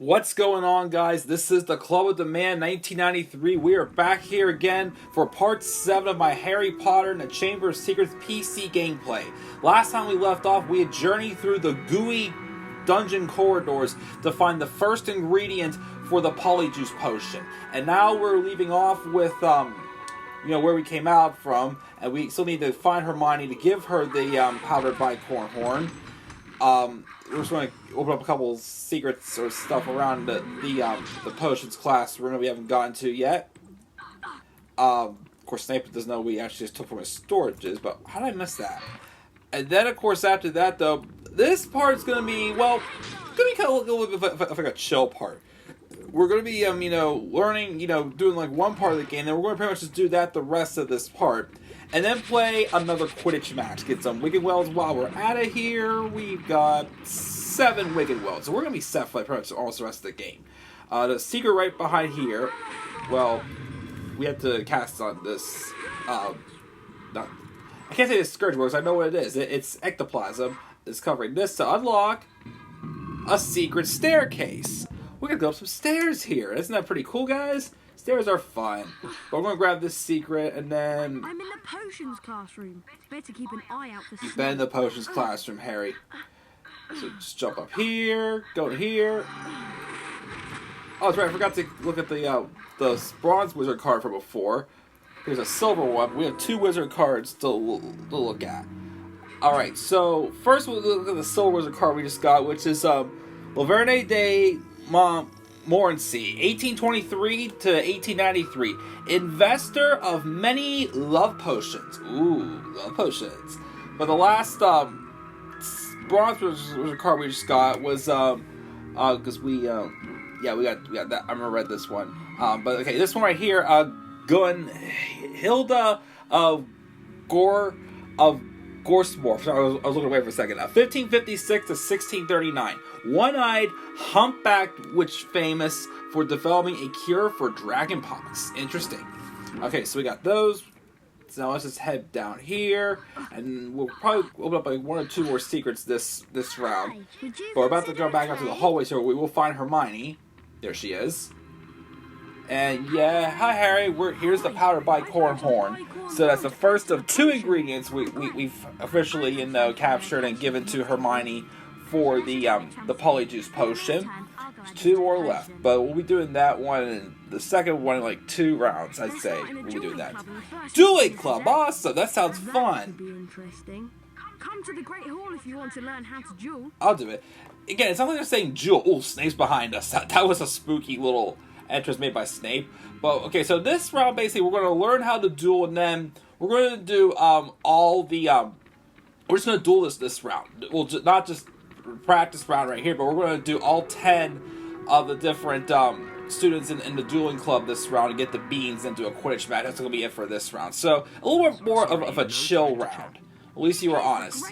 What's going on, guys? This is the Club of the Man 1993. We are back here again for part 7 of my Harry Potter and the Chamber of Secrets PC gameplay. Last time we left off, we had journeyed through the gooey dungeon corridors to find the first ingredient for the Polyjuice potion. And now we're leaving off with, where we came out from, and we still need to find Hermione to give her the powdered bicorn horn. We're just going to open up a couple secrets or stuff around the potions classroom that we haven't gotten to yet. Of course, Snape doesn't know we actually just took from his storages, but how did I miss that? And then, of course, after that, though, this part is going to be, kind of a little bit of like a chill part. We're going to be, learning, doing like one part of the game, then we're going to pretty much just do that the rest of this part. And then play another Quidditch match. Get some Wicked Wells while we're at it here. We've got 7 Wicked Wells. So we're going to be set for like pretty much almost the rest of the game. The secret right behind here, well, we have to cast on this, I can't say this Scourge works, I know what it is. It's ectoplasm. It's covering this to unlock a secret staircase. We're going to go up some stairs here. Isn't that pretty cool, guys? Stairs are fun. But we're going to grab this secret and then... I'm in the potions classroom. Better keep an eye out for You've been in the potions classroom, Harry. So just jump up here, go to here. Oh, that's right, I forgot to look at the bronze wizard card from before. There's a silver one. We have 2 wizard cards to look at. Alright, so first we'll look at the silver wizard card we just got, which is Laverne de Montmorency, 1823 to 1893. Investor of many love potions. Ooh, love potions. But the last bronze wizard card we just got was because we got that. I remember read this one. But okay, this one right here, Hilda of Gorsmore. Sorry, I was looking away for a second. 1556 to 1639. One-eyed, humpbacked witch famous for developing a cure for dragonpox. Interesting. Okay, so we got those. So now let's just head down here, and we'll probably open up like 1 or 2 more secrets this round. But we're about to go back out to the hallway, so we will find Hermione. There she is. And yeah, hi Harry. Here's the powdered bicorn horn. So that's the first of 2 ingredients we've officially captured and given to Hermione for the Polyjuice potion. There's 2 more left, but we'll be doing that one and the second one in like 2 rounds. I'd say we'll be doing that. Dueling Club, awesome! That sounds fun. Come to the Great Hall if you want to learn how to duel. I'll do it. Again, it's not like they're saying duel. Oh, Snape's behind us. That was a spooky little entrance made by Snape. But okay, so this round basically we're going to learn how to duel, and then we're going to do all the we're just going to duel this round. We'll not just practice round right here, but we're going to do all 10 of the different students in the Dueling Club this round and get the beans into a Quidditch match. That's going to be it for this round. So a little bit more of a chill round. At least you were honest.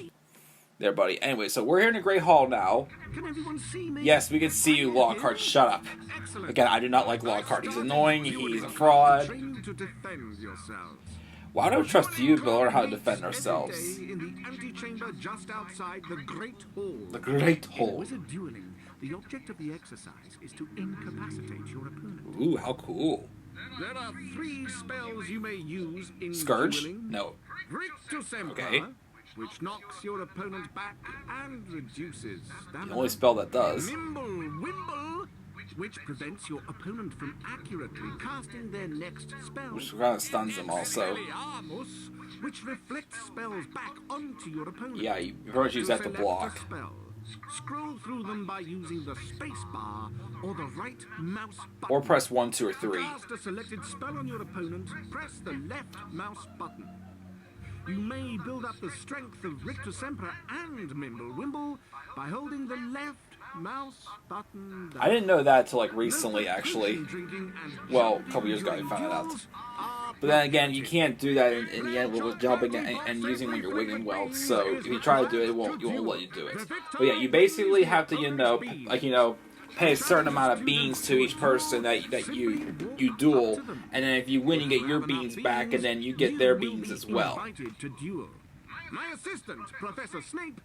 There, buddy. Anyway, so we're here in the Great Hall now. Can everyone see me? Yes, we can see you, Lockhart. Shut up. Again, I do not like Lockhart. He's annoying. He's a fraud. Why do I trust you to learn how to defend ourselves? In the antechamber just outside the Great Hall. The Great Hall. Wizard dueling, the object of the exercise is to incapacitate your opponent. Ooh, how cool. There are 3 spells you may use in Scourge? dueling. No. Okay. Which knocks your opponent back and reduces stamina. The only spell that does. Wimble, which prevents your opponent from accurately casting their next spell. Which kind of stuns them also. Which reflects spells back onto your opponent. Yeah, you pretty much use that to block. Scroll through them by using the space bar or the right mouse button. Or press 1, 2, or 3. To cast a selected spell on your opponent, press the left mouse button. You may build up the strength of Rictusempra and Mimblewimble by holding the left mouse button down. I didn't know that till like recently, actually. Well, a couple years ago I found it out. But then again, you can't do that in the end with jumping and using when you're Wigging Wells. So if you try to do it, it won't let you do it. But yeah, you basically have to, pay a certain amount of beans to each person that you duel, and then if you win, you get your beans back, and then you get their beans as well. My assistant, Professor Snape.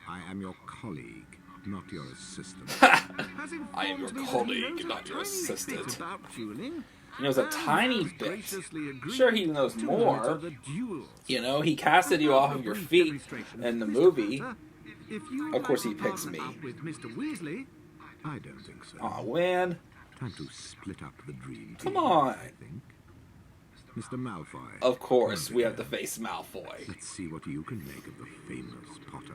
I am your colleague. not your assistant. I am your colleague, not your assistant. About dueling, He knows a and tiny has bit. graciously agreed Sure, he knows to more. monitor the duels. You know, he casted you off of your Brief feet demonstration. in the Mr. movie. Potter, if you'd Of course like he to picks partner me. up with Mr. Weasley, I don't think so. Aw, Win. Time to split up the dream team. Come on. I think. Mr. Malfoy. Of course, come we have to together. face Malfoy. Let's see what you can make of the famous Potter.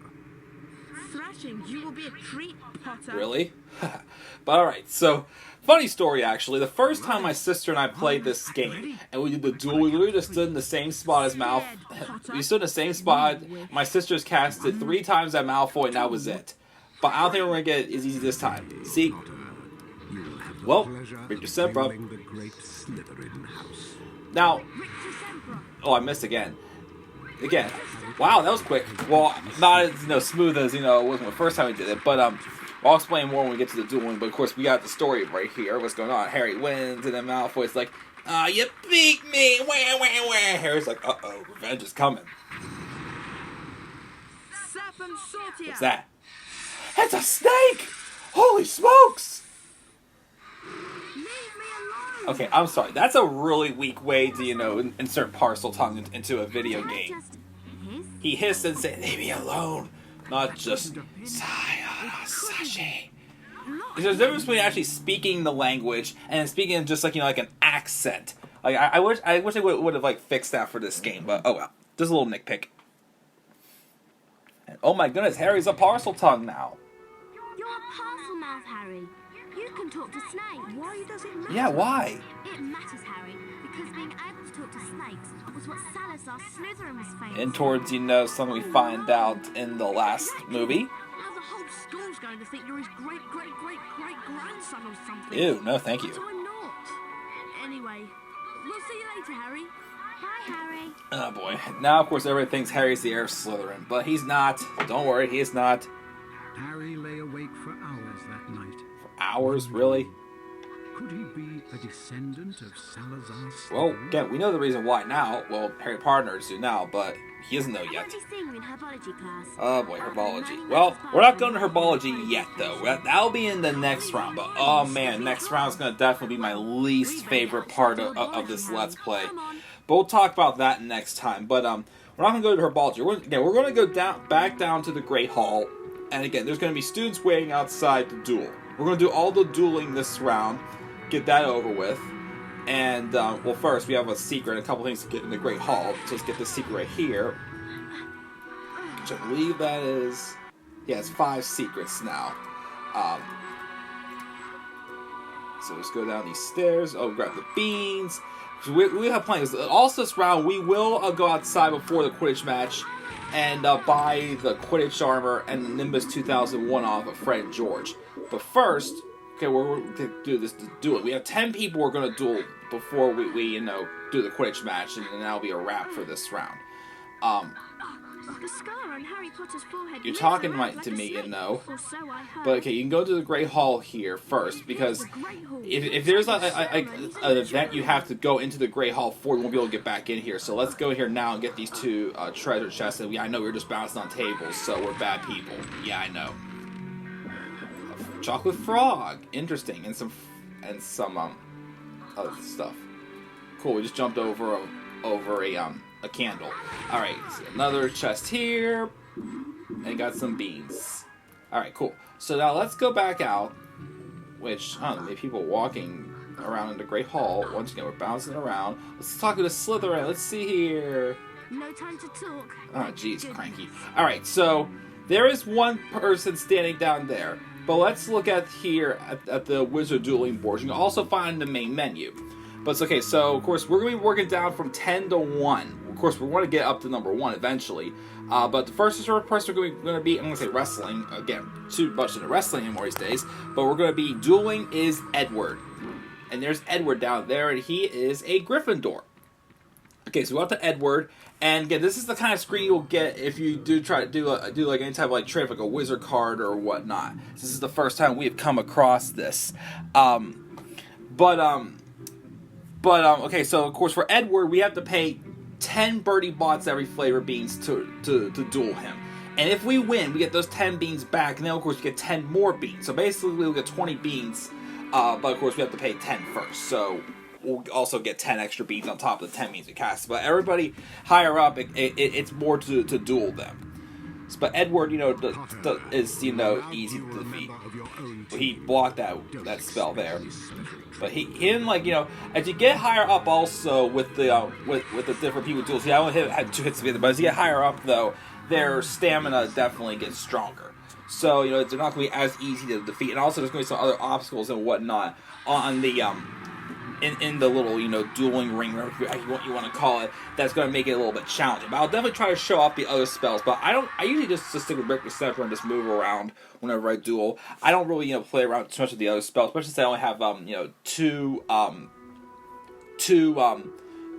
Thrashing, you will be a treat, Potter. Really? But alright, so, funny story actually. The first time my sister and I played this game, and we did the duel, we literally just stood in the same spot as Malfoy. We stood in the same spot. My sister's casted 3 times at Malfoy, and that was it. But I don't think we're going to get it as easy this time. See? Potter, you will have the Well, pleasure Victor of Sempra. wielding the great Slytherin house. Now, Victor Sempra. oh, I missed again. Again. Wow, that was quick. Well, not as smooth as it wasn't the first time we did it, but I'll explain more when we get to the dueling. But of course, we got the story right here. What's going on? Harry wins, and then Malfoy's like, you beat me. Wah, wah, wah. Harry's like, uh-oh, revenge is coming. Serpent Sortia. What's that? It's a snake! Holy smokes! Leave me alone. Okay, I'm sorry. That's a really weak way to, insert parcel tongue into a video Can I game. just hiss? He hissed and said, leave me alone. Not just, Sayonara Sashi. There's a difference between actually speaking the language and speaking in just like an accent. Like I wish I would have fixed that for this game, but oh well. Just a little nitpick. And, oh my goodness, Harry's a parcel tongue now. You're a parcel mouth, Harry. You can talk to snakes. Why does it matter? Yeah, why? It matters, Harry, because being able to talk to snakes was what Salazar Slytherin was famous And towards something we find out in the last movie. Now the whole school's going to think you're his great-great-great-great-grandson or something. Ew, no thank you. But I'm not. Anyway, we'll see you later, Harry. Bye, Harry. Oh boy. Now of course everybody thinks Harry's the heir of Slytherin, but he's not. Don't worry, he is not. Harry lay awake for hours that night. For hours, really? Could he be a descendant of Salazar Slytherin? Well, again, we know the reason why now. Well, Harry partners do now, but he doesn't know I yet. won't be seeing you in herbology class. Oh boy, herbology. Well, we're not going to herbology yet, though. That'll be in the next round. But oh man, next round's gonna definitely be my least favorite part of this Let's Play. But we'll talk about that next time. But we're not gonna go to herbology. We're gonna go back down to the Great Hall, and again, there's gonna be students waiting outside to duel. We're gonna do all the dueling this round, get that over with. And, well, first, we have a secret, a couple things to get in the Great Hall. So let's get this secret right here. Which I believe that is... Yeah, it's 5 secrets now. So let's go down these stairs. Oh, grab the beans. So we have plans. Also this round, we will go outside before the Quidditch match and buy the Quidditch armor and the Nimbus 2001 off of Fred and George. But first... Okay, we're going to do this to do it. We have 10 people we're going to duel before we do the Quidditch match, and then that'll be a wrap for this round. The scar on Harry Potter's forehead. You're moves talking around right like to a me, snake, or so I heard. But okay, you can go to the Great Hall here first, because if there's an event you have to go into the Great Hall for, you won't be able to get back in here. So let's go here now and get these 2 treasure chests. And I know we're just bouncing on tables, so we're bad people. Yeah, I know. Chocolate frog, interesting, and some other stuff. Cool. We just jumped over a candle. All right, so another chest here, and got some beans. All right, cool. So now let's go back out. Which I don't know, maybe people walking around in the Great Hall. Once again, we're bouncing around. Let's talk to Slytherin. Let's see here. No time to talk. Oh, jeez, cranky. All right, so there is one person standing down there. But let's look at here at the Wizard Dueling board. You can also find the main menu. But it's okay, so of course we're going to be working down from 10 to 1. Of course we want to get up to number 1 eventually. But the first person we're going to be, I'm going to say wrestling. Again, too much into wrestling anymore these days. But we're going to be dueling is Edward. And there's Edward down there, and he is a Gryffindor. Okay, so we go up to Edward. And again, this is the kind of screen you'll get if you do try to do like any type of trade, like a wizard card or whatnot. This is the first time we have come across this. Okay, so of course for Edward, we have to pay 10 birdie bots every flavor beans to duel him. And if we win, we get those 10 beans back, and then of course we get 10 more beans. So basically we'll get 20 beans, but of course we have to pay 10 first. So we'll also get 10 extra beans on top of the 10 beans we cast. But everybody higher up, it's more to duel them. But Edward, is easy to defeat. He blocked that spell there. But he didn't as you get higher up, also with the different people duels. I only had 2 hits together, but as you get higher up though, their stamina definitely gets stronger. So they're not going to be as easy to defeat, and also there's going to be some other obstacles and whatnot on the in the little dueling ring, or what you want to call it, that's going to make it a little bit challenging. But I'll definitely try to show off the other spells. But I usually just stick with Richter Semper and just move around whenever I duel. I don't really play around too much with the other spells, especially since I only have two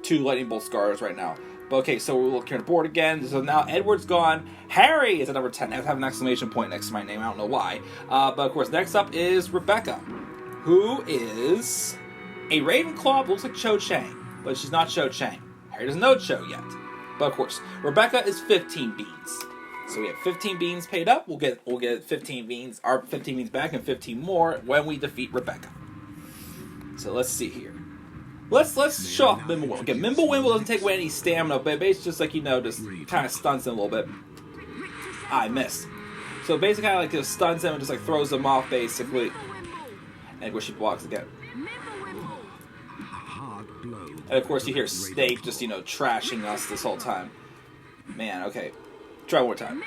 lightning bolt scars right now. But okay, so we'll look here on the board again. So now Edward's gone. Harry is at number 10. I have an exclamation point next to my name. I don't know why. But of course, next up is Rebecca, who is a Ravenclaw, but looks like Cho Chang, but she's not Cho Chang. Harry doesn't know Cho yet. But of course, Rebecca is 15 beans. So we have 15 beans paid up. We'll get 15 beans back and 15 more when we defeat Rebecca. So let's see here. Let's show off Mimblewimble. Okay, Mimblewimble doesn't take away any stamina, but it's just just kind of stuns him a little bit. I missed. So basically, kind of just stuns him and just throws him off, basically. And of course, she blocks again. And of course, you hear Snape just trashing us this whole time. Man, okay, try one more time.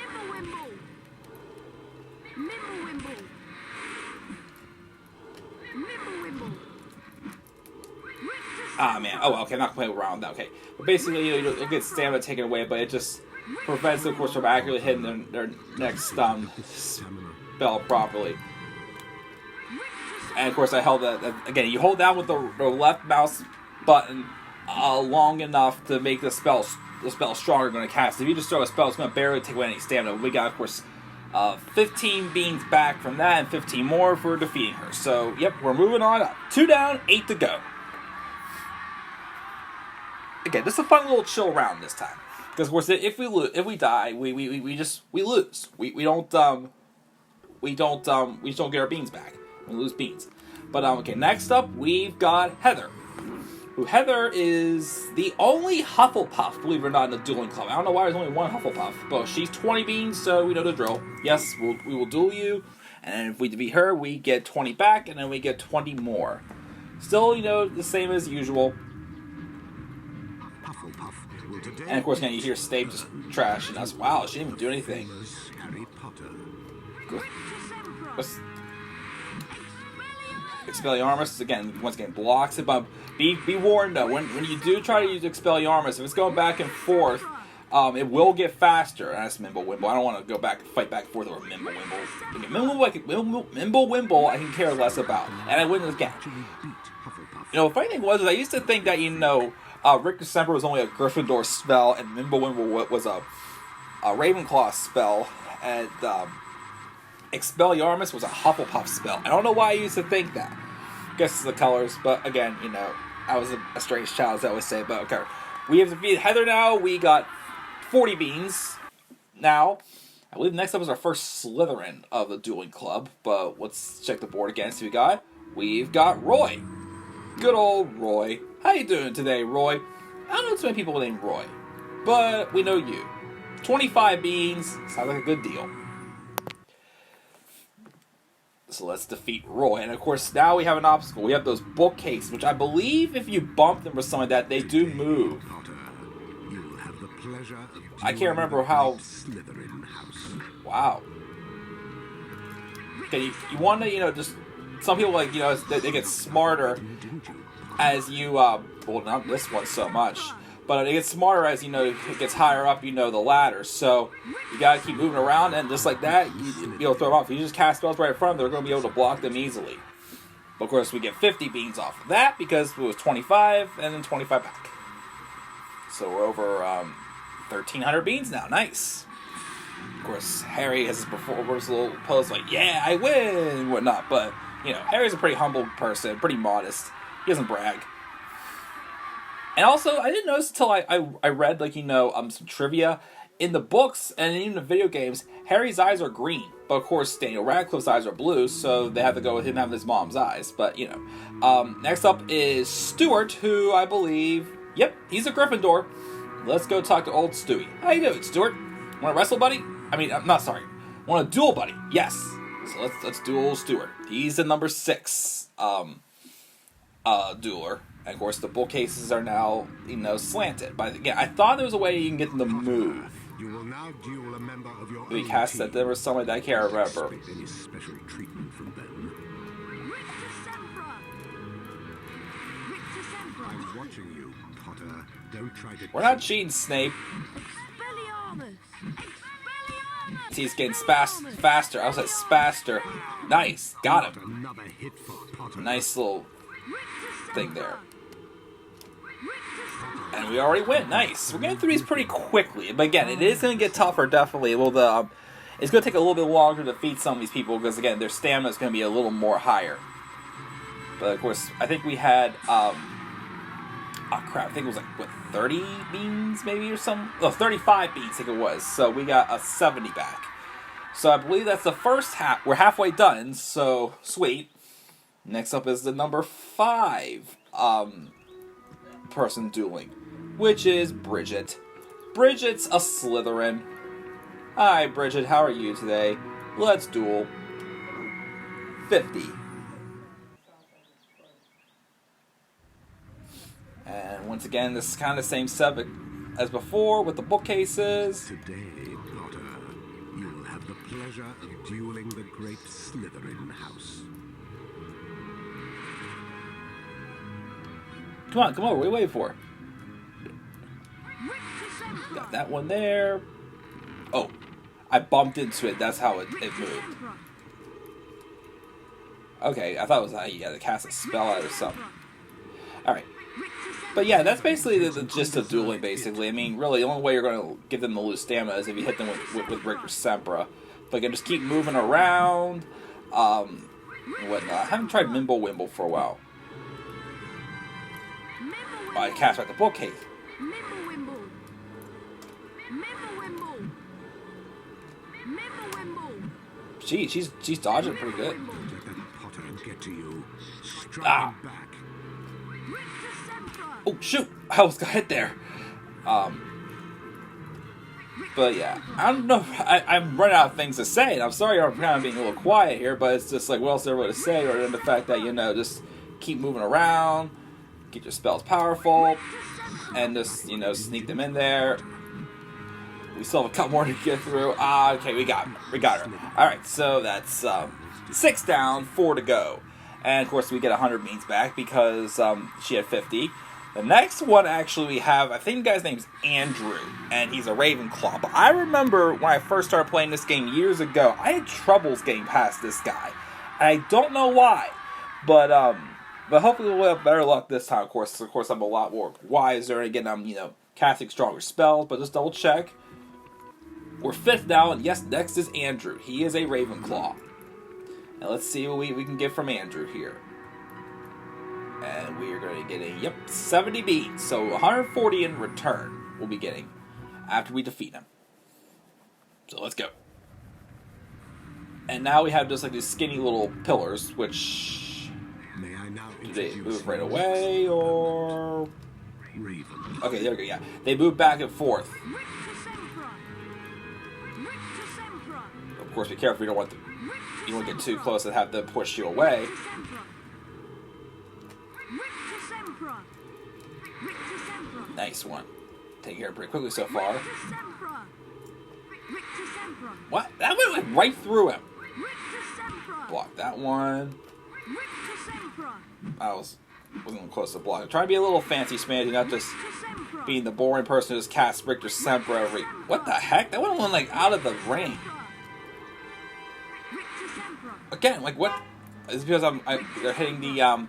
Ah, man. Oh, okay, I'm not playing around with that. Okay. But basically, you'll get stamina taken away, but it just prevents them, of course, from accurately hitting their next spell properly. And, of course, I held that. Again, you hold down with the left mouse button long enough to make the spell stronger going to cast. If you just throw a spell, it's going to barely take away any stamina. We got, of course, 15 beans back from that and 15 more for defeating her. So, yep, we're moving on up. 2 down, 8 to go. Again, this is a fun little chill round this time, because of course, if we die, we lose. We don't get our beans back. We lose beans. But okay, next up we've got Heather. Heather is the only Hufflepuff, believe it or not, in the Dueling Club. I don't know why there's only one Hufflepuff, but she's 20 beans, so we know the drill. Yes, we will duel you, and if we defeat her, we get 20 back, and then we get 20 more. Still, the same as usual. And of course, now you hear Snape just trashing us. Wow, she didn't even do anything. Expelliarmus, again, once again, blocks it, but be warned though, when you do try to use Expelliarmus, if it's going back and forth, it will get faster. And that's Mimblewimble. I don't want to go back and fight back and forth over Mimblewimble. Mimblewimble, I can care less about. And I win this game. The funny thing was, I used to think that, Richter Semper was only a Gryffindor spell, and Mimblewimble was a Ravenclaw spell, and Expelliarmus was a Hufflepuff spell. I don't know why I used to think that. I guess it's the colors, but again, I was a strange child, as I always say, but okay. We have defeated Heather now. We got 40 beans. Now, I believe next up is our first Slytherin of the Dueling Club, but let's check the board again, see what we got. We've got Roy. Good old Roy. How you doing today, Roy? I don't know too many people named Roy, but we know you. 25 beans. Sounds like a good deal. So let's defeat Roy. And of course, now we have an obstacle. We have those bookcases, which I believe if you bump them or something like that, they do move. I can't remember how. Wow. Okay, you want to, just some people they get smarter as you well, not this one so much, but it gets smarter as it gets higher up the ladder. So you gotta keep moving around, and just like that, you'll throw them off. If you just cast spells right in front of them, they're gonna be able to block them easily. But of course, we get 50 beans off of that because it was 25 and then 25 back. So we're over 1,300 beans now. Nice. Of course, Harry has his performance little pose like, "Yeah, I win," and whatnot. But Harry's a pretty humble person, pretty modest. He doesn't brag. And also, I didn't notice until I read some trivia. in the books and even the video games, Harry's eyes are green. But of course, Daniel Radcliffe's eyes are blue, so they have to go with him having his mom's eyes. But, you know. Next up is Stuart, who I believe... Yep, he's a Gryffindor. Let's go talk to old Stewie. How you doing, Stuart? Want to wrestle, buddy? I mean, I'm not sorry. Want to duel, buddy? Yes. So let's duel Stuart. He's the number 6 dueler. And of course, the bookcases are now, you know, slanted. But again, I thought there was a way you can get them to move. You will now duel a member of your We own cast team. that there was somebody that I can't remember. Expect any special treatment from them. I'm watching you, Potter. Don't try to. We're not cheating, Snape. Expelliarmus! Expelliarmus! See, he's getting faster. I was at spaster. Nice. Got him. Another hit for Potter. Nice little thing there. And we already win. Nice. We're getting through these pretty quickly. But again, it is going to get tougher, definitely. Well, it's going to take a little bit longer to defeat some of these people because, again, their stamina is going to be a little more higher. But, of course, I think we had... oh, crap. I think it was, like, what, 30 beans, maybe, or something? Oh, 35 beans, I think it was. So we got a 70 back. So I believe that's the first half. We're halfway done, so sweet. Next up is the number 5 person dueling, which is Bridget. Bridget's a Slytherin. Hi, Bridget. How are you today? Let's duel. 50. And once again, this is kind of the same setup as before with the bookcases. Today, Potter, you will have the pleasure of dueling the great Slytherin house. Come on, come over. What are you waiting for? Got that one there. Oh, I bumped into it. That's how it moved. Okay, I thought it was how you had to cast a spell out or something. Alright. But yeah, that's basically the gist of dueling, basically. I mean, really, the only way you're going to give them to lose stamina is if you hit them with Richter Sempra. But you can just keep moving around. Whatnot. I haven't tried Mimble Wimble for a while. I cast back the bookcase. Mimblewimble! Mimblewimble! Mimblewimble! Gee, she's dodging pretty good. Let that Potter get to you. Strike Ah. him back. Oh, shoot! I almost got hit there. But yeah, I don't know. I'm running out of things to say, and I'm sorry I'm kind of being a little quiet here, but it's just like, what else is there really to say, other than the fact that, you know, just keep moving around, get your spells powerful, and just, you know, sneak them in there. We still have a couple more to get through. Okay, we got her. Alright, so that's 6 down, 4 to go. And of course we get 100 beans back because she had 50. The next one actually we have, I think the guy's name's Andrew, and he's a Ravenclaw. But I remember when I first started playing this game years ago, I had troubles getting past this guy. And I don't know why, but hopefully we'll have better luck this time. Of course, I'm a lot more wiser, and again, I'm, you know, casting stronger spells. But just double check. We're 5th now, and yes, next is Andrew. He is a Ravenclaw. Now let's see what we can get from Andrew here. And we are going to be getting, 70 beats. So 140 in return we'll be getting after we defeat him. So let's go. And now we have just like these skinny little pillars, which... May I now Do they introduce move right you away, or... Raven. Okay, there we go, yeah. They move back and forth. Of course, be careful, you don't want to get too close and have them push you away. Nice one. Taking care pretty quickly so far. What? That went right through him. Block that one. I wasn't close to block. I'm trying to be a little fancy smancy, not just being the boring person who just casts Richter Sempra every... What the heck? That went like out of the ring. Again, like what? It's because they're hitting the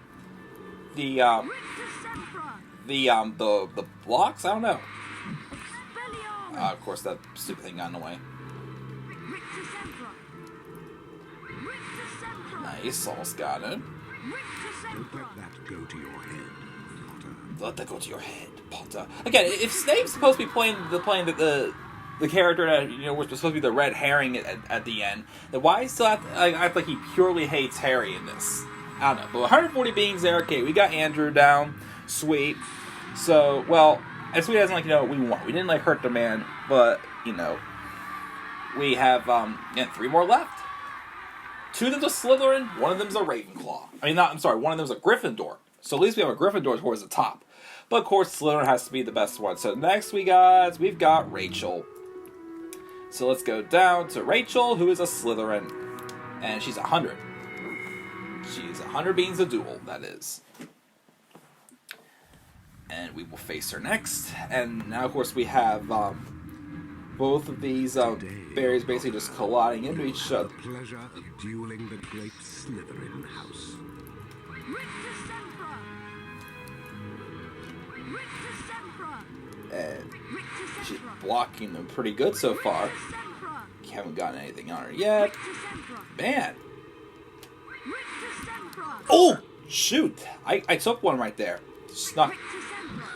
blocks? I don't know. Of course, that stupid thing got in the way. Nice, almost got it. Don't let that go to your head, Potter. Let that go to your head, Potter. Again, if Snape's supposed to be playing the the character that, was supposed to be the red herring at the end, then why he still act like he purely hates Harry in this? I don't know. But 140 beings there. Okay, we got Andrew down. Sweet. So, well, as sweet as, we won. We didn't, hurt the man, but, we have, 3 more left. 2 of them's a Slytherin, 1 of them's a Ravenclaw. One of them's a Gryffindor. So at least we have a Gryffindor towards the top. But of course, Slytherin has to be the best one. So next we've got Rachel. So let's go down to Rachel, who is a Slytherin. And she's 100. She's 100 beings a duel, that is. And we will face her next. And now, of course, we have both of these berries basically just colliding into each other. The pleasure of dueling the great Slytherin house. And she's blocking them pretty good so far. Haven't gotten anything on her yet. Man. Oh, shoot. I took one right there. Snuck.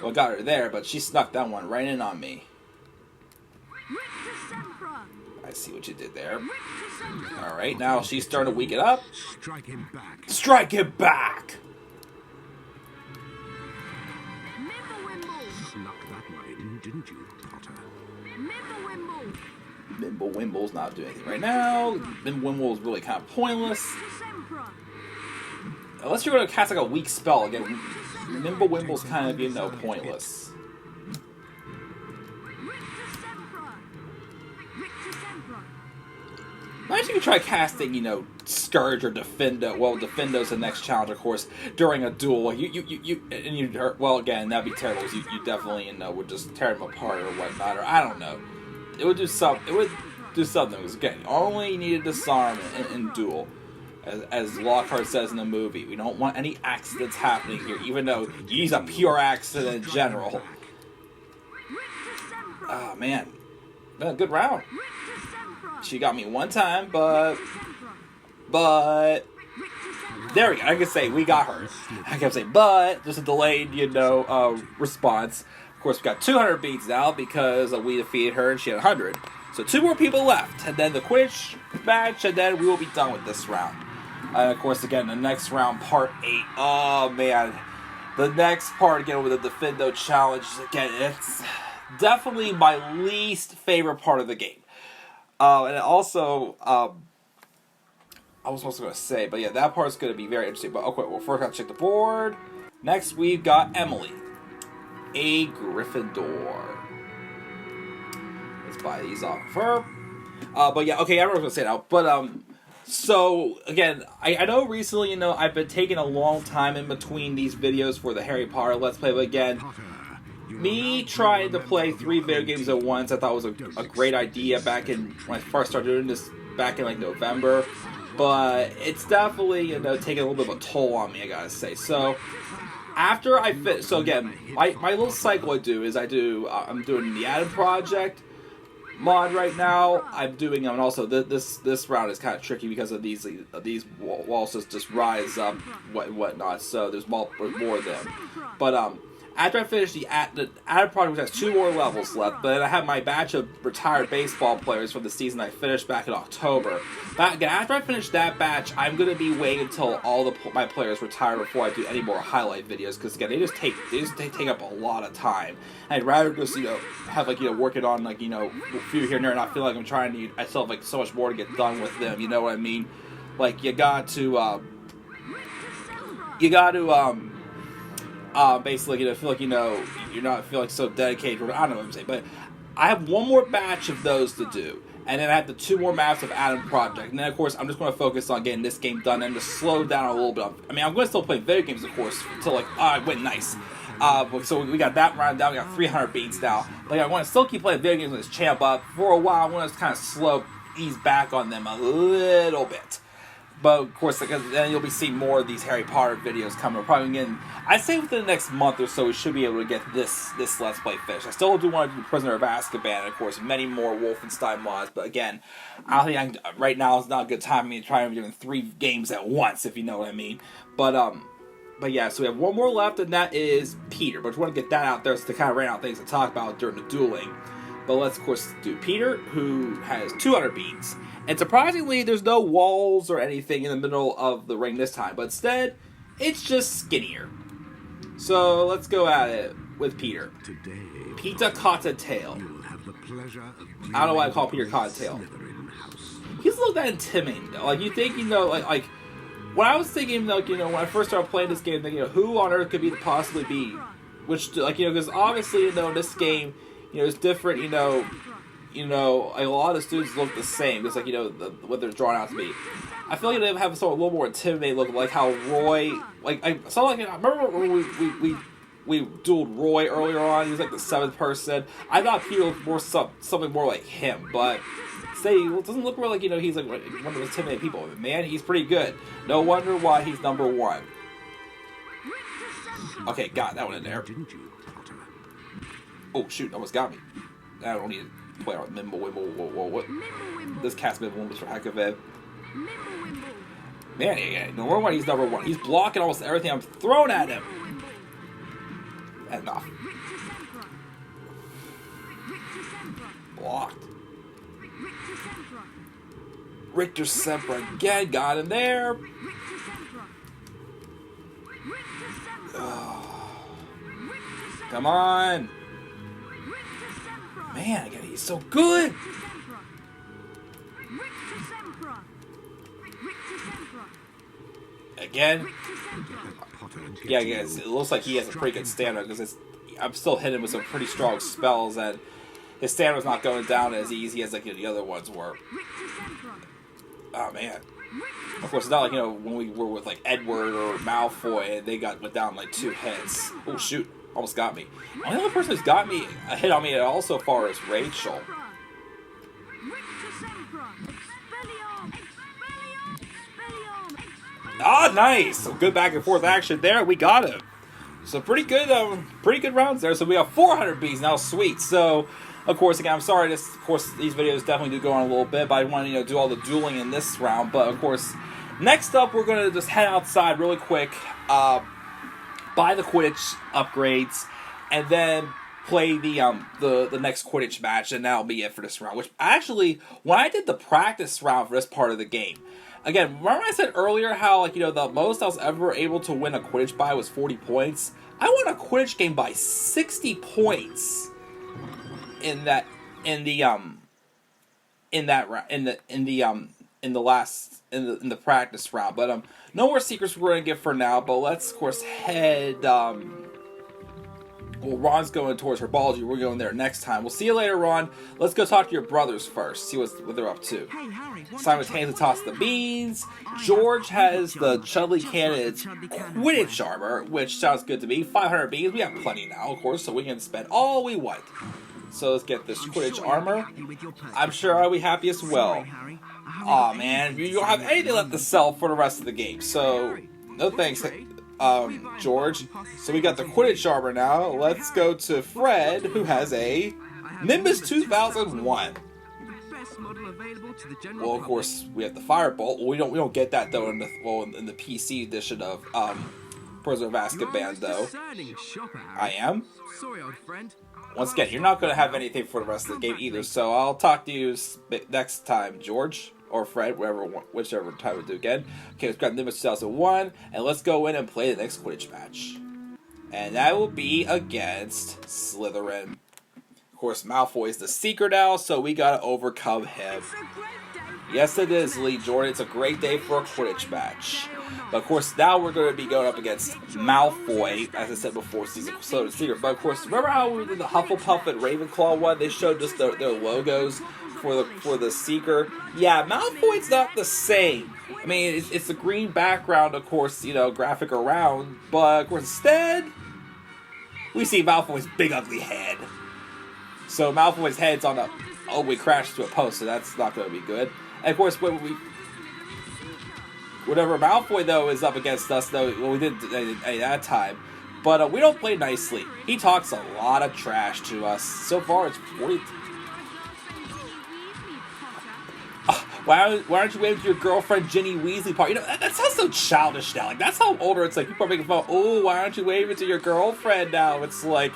Well, got her there, but she snuck that one right in on me. I see what you did there. Alright, now she's starting to weaken up. Strike him back. Strike him back! Snuck that one in, didn't you, Potter? Mimblewimble's not doing anything right now. Mimblewimble's really kind of pointless. Unless you're going to cast a weak spell again, Mimblewimble's kind of, pointless. Imagine you could try casting, Scourge or Defendo. Well, Defendo's the next challenge, of course, during a duel. And you'd hurt. Well, again, that'd be terrible. You definitely, would just tear them apart or whatnot, or I don't know. It would do something. Because again, you only need to disarm in duel, as Lockhart says in the movie. We don't want any accidents happening here, even though he's a pure accident in general. Oh man, been a good round. She got me one time, but there we go. I can say we got her. I can say, but just a delayed, response. Of course, we got 200 beats now because we defeated her and she had 100. So 2 more people left, and then the Quidditch match, and then we will be done with this round. And of course, again, the next round, part 8. Oh man, the next part again with the Defendo challenge. Again, it's definitely my least favorite part of the game. And also, I was also going to say, but yeah, that part's going to be very interesting. But okay, well, first I gotta check the board. Next, we've got Emily, a Gryffindor. Let's buy these off of her. But yeah, okay, I don't know what I was going to say now. But, so, again, I know recently, I've been taking a long time in between these videos for the Harry Potter Let's Play. But again, me trying to play 3 video games at once, I thought was a great idea back in when I first started doing this back in November. But it's definitely taking a little bit of a toll on me, I gotta say. So after I finish, so again, my little cycle I do is I'm doing the Adam Project mod right now. I'm doing and also this round is kind of tricky because of these walls just rise up whatnot. So there's more of them, but after I finish the Adam Project, which has 2 more levels left, but then I have my batch of retired baseball players from the season I finished back in October. But again, after I finish that batch, I'm going to be waiting until all my players retire before I do any more highlight videos, because again, they just take up a lot of time. And I'd rather just have working on a few here and there, and I feel like I'm trying to. I still have so much more to get done with them. You know what I mean? You got to basically, feel like, you're not feeling so dedicated. I don't know what I'm saying, but I have one more batch of those to do, and then I have the 2 more maps of Adam Project, and then, of course, I'm just going to focus on getting this game done and just slow down a little bit. I'm going to still play video games, of course, until, I went nice. So we got that round down, we got 300 beats now, but I want to still keep playing video games with this champ, but for a while, I want to kind of ease back on them a little bit. But of course, then you'll be seeing more of these Harry Potter videos coming. Probably again, I'd say within the next month or so, we should be able to get this Let's Play finished. I still do want to do Prisoner of Azkaban, and of course, many more Wolfenstein mods. But again, I don't think right now is not a good time for me to try and do 3 games at once, if you know what I mean. But yeah, so we have 1 more left, and that is Peter. But we want to get that out there to kind of ran out things to talk about during the dueling. But let's, of course, do Peter, who has 200 beans. And surprisingly, there's no walls or anything in the middle of the ring this time. But instead, it's just skinnier. So let's go at it with Peter. Today, Pita Cotta-tail. you'll have the pleasure of I don't know why I call Peter Cotta-tail. He's a little that intimidating, though. Like, you think, like when I was thinking, like, when I first started playing this game, thinking, who on earth could possibly be? Which, like, because obviously, in this game, it's different, like, a lot of the students look the same. It's like, what they're drawn out to be. I feel like they have a little more intimidating look, like how Roy, I remember when we dueled Roy earlier on. He was like the 7th person. I thought Peter looked more something more like him, but it doesn't look more like he's like one of those intimidating people. But man, he's pretty good. No wonder why he's number 1. Okay, got that one in there. Didn't you, Potter? Oh shoot, almost got me. I don't need to play on Mimble Wimble. What? This cat's Mimble Wimble for heck of it. Man, yeah, no wonder why he's number 1. He's blocking almost everything I'm throwing at him. Enough. Blocked. Richter Sempra again, got him there. Come on. Man, again, he's so good. Again. Yeah, guys, it looks like he has a pretty good stamina because I'm still hitting him with some pretty strong spells, and his stamina's not going down as easy as like the other ones were. Oh man. Of course, it's not like when we were with like Edward or Malfoy, and they went down like 2 hits. Oh shoot, almost got me. The only other person who's got me a hit on me at all so far is Rachel. Ah, nice! So good back and forth action there. We got him. So pretty good rounds there. So we have 400 bees now. Sweet. So, of course, again, I'm sorry. Of course, these videos definitely do go on a little bit, but I want to do all the dueling in this round. But of course, next up, we're gonna just head outside really quick, buy the Quidditch upgrades, and then play the next Quidditch match, and that'll be it for this round. Which actually, when I did the practice round for this part of the game. Again, remember I said earlier how, like, the most I was ever able to win a Quidditch by was 40 points? I won a Quidditch game by 60 points in the practice round. But no more secrets we're gonna get for now, but let's of course head well, Ron's going towards herbology. We're going there next time. We'll see you later, Ron. Let's go talk to your brothers first. See what they're up to. Hey, Harry, Simon's hands to toss the beans. George has the Chudley Cannon's Quidditch armor, which sounds good to me. 500 beans. We have plenty now, of course, so we can spend all we want. So let's get this Quidditch armor. I'm sure I'll be happy as well. Aw, man. You don't have anything left to sell for the rest of the game, so no thanks, George. So we got the Quidditch armor now. Let's go to Fred, who has a Nimbus 2001. Well, of course, we have the Firebolt. Well, we don't get that though in the PC edition of Prisoner of Azkaban, though. I am. Sorry, old friend. Once again, you're not going to have anything for the rest of the game either. So I'll talk to you next time, George. Or Fred, whichever time we do again. Okay, let's grab Nimbus 2001, and let's go in and play the next Quidditch match. And that will be against Slytherin. Of course, Malfoy's the Seeker now, so we gotta overcome him. Yes, it is, Lee Jordan. It's a great day for a Quidditch match. But of course, now we're going to be going up against Malfoy, as I said before, Seeker. But of course, remember how we did the Hufflepuff and Ravenclaw one? They showed just their logos for the Seeker. Yeah, Malfoy's not the same. I mean, it's the green background, of course, graphic around, but of course instead we see Malfoy's big ugly head. So Malfoy's head's on we crashed to a post, so that's not going to be good. And of course, whenever Malfoy though is up against us, though, well, we didn't at that time. But we don't play nicely. He talks a lot of trash to us. So far, it's 40. Why aren't you waving to your girlfriend Ginny Weasley part? That sounds so childish now. Like, that's how older it's like. People are making fun. Oh, why aren't you waving to your girlfriend now? It's like,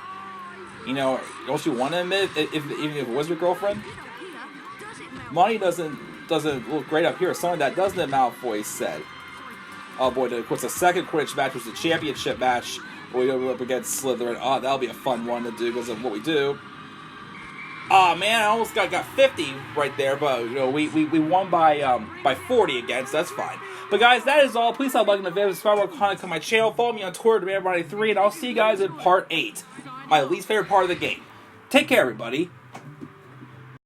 You know, don't you want to admit even if it was your girlfriend? Money doesn't look great up here. Something that doesn't, Malfoy said. Oh boy, of course, the second Quidditch match was the championship match. We go up against Slytherin. Oh, that'll be a fun one to do because of what we do. Oh man, I almost got 50 right there, but you know we won by 40 again, so that's fine. But guys, that is all. Please stop liking the video, subscribe or comment on my channel, follow me on Twitter, DemandBody3, and I'll see you guys in part 8, my least favorite part of the game. Take care, everybody.